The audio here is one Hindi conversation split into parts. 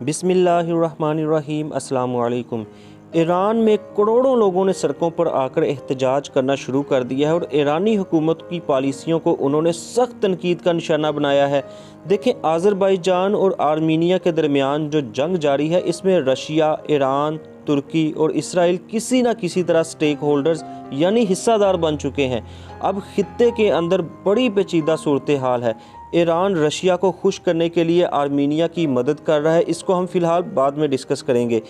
बिस्मिल्लाहिर्रहमानिर्रहीम अस्सलामु अलैकुम। ईरान में करोड़ों लोगों ने सड़कों पर आकर एहतजाज करना शुरू कर दिया है और ईरानी हुकूमत की पॉलिसियों को उन्होंने सख्त तनकीद का निशाना बनाया है। देखें, आज़रबाईजान और आर्मीनिया के दरमियान जो जंग जारी है, इसमें रशिया, ईरान, तुर्की और इसराइल किसी न किसी तरह स्टेक होल्डर्स यानी हिस्सादार बन चुके हैं। अब खित्ते के अंदर बड़ी पेचीदा सूरत हाल है। ईरान रशिया को खुश करने के लिए आर्मीनिया की मदद कर रहा है, इसको हम फ़िलहाल बाद में डिस्कस करेंगे।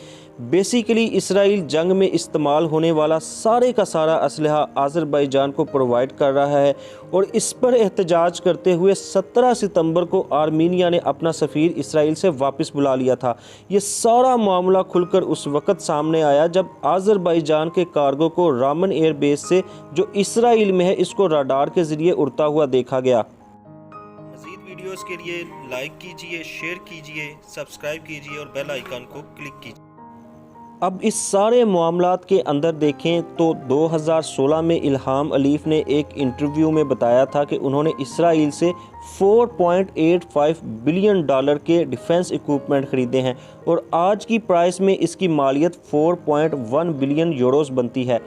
बेसिकली इसराइल जंग में इस्तेमाल होने वाला सारे का सारा असलहा आज़रबाईजान को प्रोवाइड कर रहा है और इस पर एहतजाज करते हुए 17 सितंबर को आर्मीनिया ने अपना सफ़ीर इसराइल से वापस बुला लिया था। ये सारा मामला खुलकर उस वक़्त सामने आया जब आज़रबाईजान के कार्गो को रामन एयर बेस से जो इसराइल में है, इसको रडार के ज़रिए उड़ता हुआ देखा गया। वीडियोस के लिए लाइक कीजिए, शेयर कीजिए, सब्सक्राइब कीजिए और बेल आइकन को क्लिक कीजिए। अब इस सारे मामलात के अंदर देखें तो 2016 में इल्हाम अलीफ ने एक इंटरव्यू में बताया था कि उन्होंने इसराइल से 4.85 बिलियन डॉलर के डिफेंस इक्विपमेंट ख़रीदे हैं और आज की प्राइस में इसकी मालियत 4.1 बिलियन यूरोस बनती है,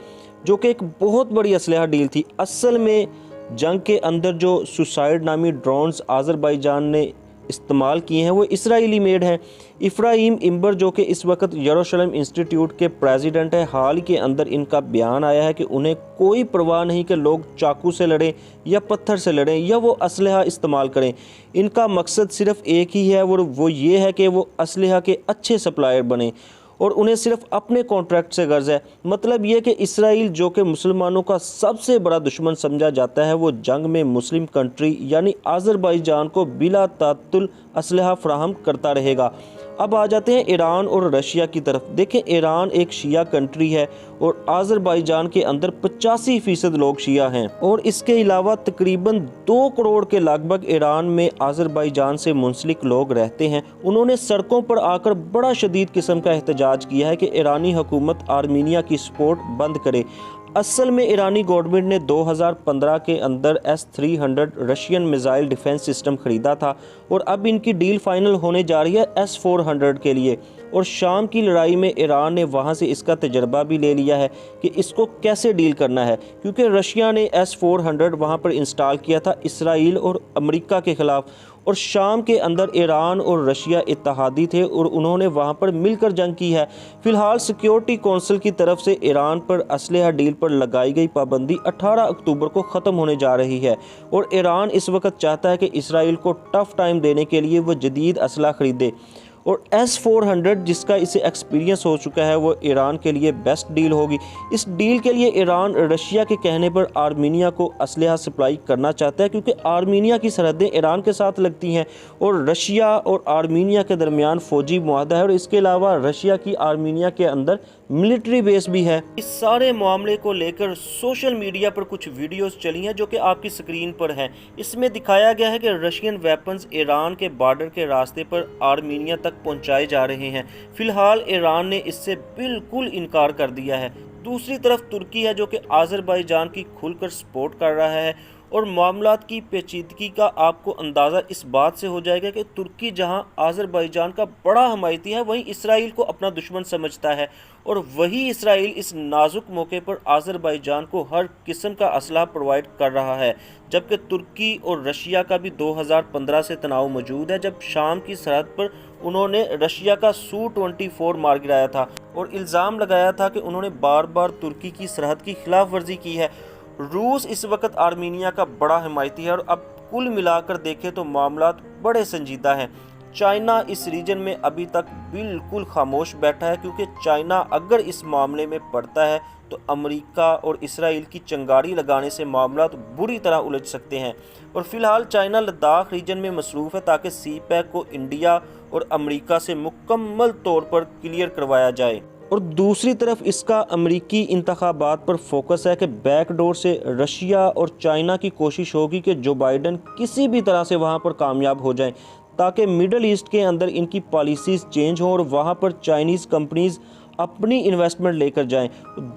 जो कि एक बहुत बड़ी असलहा डील थी। असल में जंग के अंदर जो सुसाइड नामी ड्रोन्स आज़रबाईजान ने इस्तेमाल किए हैं वो इसराइली मेड हैं। इफ्राहिम इम्बर जो कि इस वक्त यरूशलेम इंस्टीट्यूट के प्रेसिडेंट है, हाल के अंदर इनका बयान आया है कि उन्हें कोई परवाह नहीं कि लोग चाकू से लड़ें या पत्थर से लड़ें या वो असलहा इस्तेमाल करें। इनका मकसद सिर्फ़ एक ही है और वो ये है कि वो असलहा के अच्छे सप्लायर बने और उन्हें सिर्फ अपने कॉन्ट्रैक्ट से गर्ज है। मतलब ये कि इसराइल जो कि मुसलमानों का सबसे बड़ा दुश्मन समझा जाता है, वो जंग में मुस्लिम कंट्री यानी आज़रबाईजान को बिला तातुल असलहा फराहम करता रहेगा। अब आ जाते हैं ईरान और रशिया की तरफ। देखें, ईरान एक शिया कंट्री है और आज़रबाईजान के अंदर 85% लोग शिया हैं और इसके अलावा तकरीबन 2 करोड़ के लगभग ईरान में आज़रबाईजान से मुंसलिक लोग रहते हैं। उन्होंने सड़कों पर आकर बड़ा शदीद किस्म का एहतजाज किया है कि ईरानी हुकूमत आर्मीनिया की सपोर्ट बंद करे। असल में ईरानी गवर्नमेंट ने 2015 के अंदर S-300 Russian missile defence system ख़रीदा था और अब इनकी डील फाइनल होने जा रही है S-400 के लिए। और शाम की लड़ाई में ईरान ने वहां से इसका तजर्बा भी ले लिया है कि इसको कैसे डील करना है, क्योंकि रशिया ने S-400 वहां पर इंस्टॉल किया था इसराइल और अमेरिका के ख़िलाफ़। और शाम के अंदर ईरान और रशिया इत्तेहादी थे और उन्होंने वहां पर मिलकर जंग की है। फ़िलहाल सिक्योरिटी कौंसिल की तरफ से ईरान पर असलहा डील पर लगाई गई पाबंदी 18 अक्टूबर को ख़त्म होने जा रही है और ईरान इस वक्त चाहता है कि इसराइल को टफ़ टाइम देने के लिए वो जदीद असला ख़रीदे और S-400 जिसका इसे एक्सपीरियंस हो चुका है वो ईरान के लिए बेस्ट डील होगी। इस डील के लिए ईरान रशिया के कहने पर आर्मीनिया को असलहा सप्लाई करना चाहता है, क्योंकि आर्मीनिया की सरहदें ईरान के साथ लगती हैं और रशिया और आर्मीनिया के दरमियान फ़ौजी मुआहदा है और इसके अलावा रशिया की आर्मीनिया के अंदर मिलिट्री बेस भी है। इस सारे मामले को लेकर सोशल मीडिया पर कुछ वीडियोस चली हैं जो कि आपकी स्क्रीन पर हैं। इसमें दिखाया गया है कि रशियन वेपन्स ईरान के बॉर्डर के रास्ते पर आर्मीनिया तक पहुंचाए जा रहे हैं। फिलहाल ईरान ने इससे बिल्कुल इनकार कर दिया है। दूसरी तरफ तुर्की है जो कि आज़रबाईजान की खुलकर सपोर्ट कर रहा है और मामलात की पेचीदगी का आपको अंदाज़ा इस बात से हो जाएगा कि तुर्की जहां आज़रबाईजान का बड़ा हमायती है, वहीं इसराइल को अपना दुश्मन समझता है और वही इसराइल इस नाजुक मौके पर आज़रबाईजान को हर किस्म का असलहा प्रोवाइड कर रहा है। जबकि तुर्की और रशिया का भी 2015 से तनाव मौजूद है, जब शाम की सरहद पर उन्होंने रशिया का Su-24 मार गिराया था और इल्ज़ाम लगाया था कि उन्होंने बार बार तुर्की की सरहद की खिलाफ वर्जी की है। रूस इस वक्त आर्मीनिया का बड़ा हिमायती है और अब कुल मिलाकर देखें तो मामलात बड़े संजीदा हैं। चाइना इस रीजन में अभी तक बिल्कुल खामोश बैठा है, क्योंकि चाइना अगर इस मामले में पड़ता है तो अमेरिका और इसराइल की चंगारी लगाने से मामलात बुरी तरह उलझ सकते हैं। और फिलहाल चाइना लद्दाख रीजन में मसरूफ़ है ताकि C-PAC को इंडिया और अमेरिका से मुकम्मल तौर पर क्लियर करवाया जाए। और दूसरी तरफ इसका अमेरिकी इंतखाबात पर फोकस है कि बैकडोर से रशिया और चाइना की कोशिश होगी कि जो बाइडन किसी भी तरह से वहां पर कामयाब हो जाएं, ताकि मिडल ईस्ट के अंदर इनकी पॉलिसीज़ चेंज हों और वहां पर चाइनीज़ कंपनीज़ अपनी इन्वेस्टमेंट लेकर जाएं।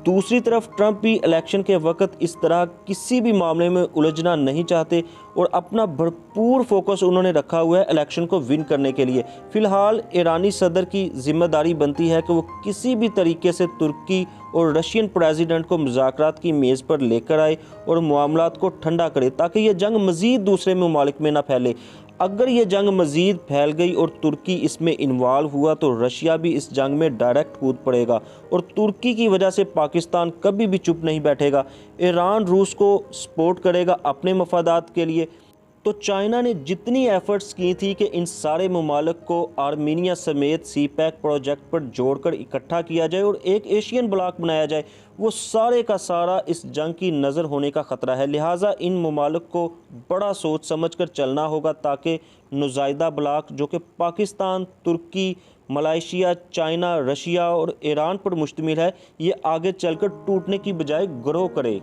दूसरी तरफ ट्रंप भी इलेक्शन के वक्त इस तरह किसी भी मामले में उलझना नहीं चाहते और अपना भरपूर फोकस उन्होंने रखा हुआ है इलेक्शन को विन करने के लिए। फिलहाल ईरानी सदर की जिम्मेदारी बनती है कि वो किसी भी तरीके से तुर्की और रशियन प्रेसिडेंट को मुज़ाकरात की मेज़ पर लेकर आए और मामलात को ठंडा करे, ताकि ये जंग मज़ीद दूसरे ममालिक में ना फैले। अगर ये जंग मज़ीद फैल गई और तुर्की इसमें इन्वॉल्व हुआ तो रशिया भी इस जंग में डायरेक्ट कूद पड़ेगा और तुर्की की वजह से पाकिस्तान कभी भी चुप नहीं बैठेगा। ईरान रूस को सपोर्ट करेगा अपने मफादात के लिए। तो चाइना ने जितनी एफर्ट्स की थी कि इन सारे ममालिक को आर्मीनिया समेत सी पैक प्रोजेक्ट पर जोड़कर इकट्ठा किया जाए और एक एशियन ब्लॉक बनाया जाए, वो सारे का सारा इस जंग की नज़र होने का ख़तरा है। लिहाजा इन ममालिक को बड़ा सोच समझ कर चलना होगा, ताकि नुज़ायदा ब्लॉक जो कि पाकिस्तान, तुर्की, मलेशिया, चाइना, रशिया और ईरान पर मुश्तमिल है, ये आगे चलकर टूटने की बजाय ग्रो करे।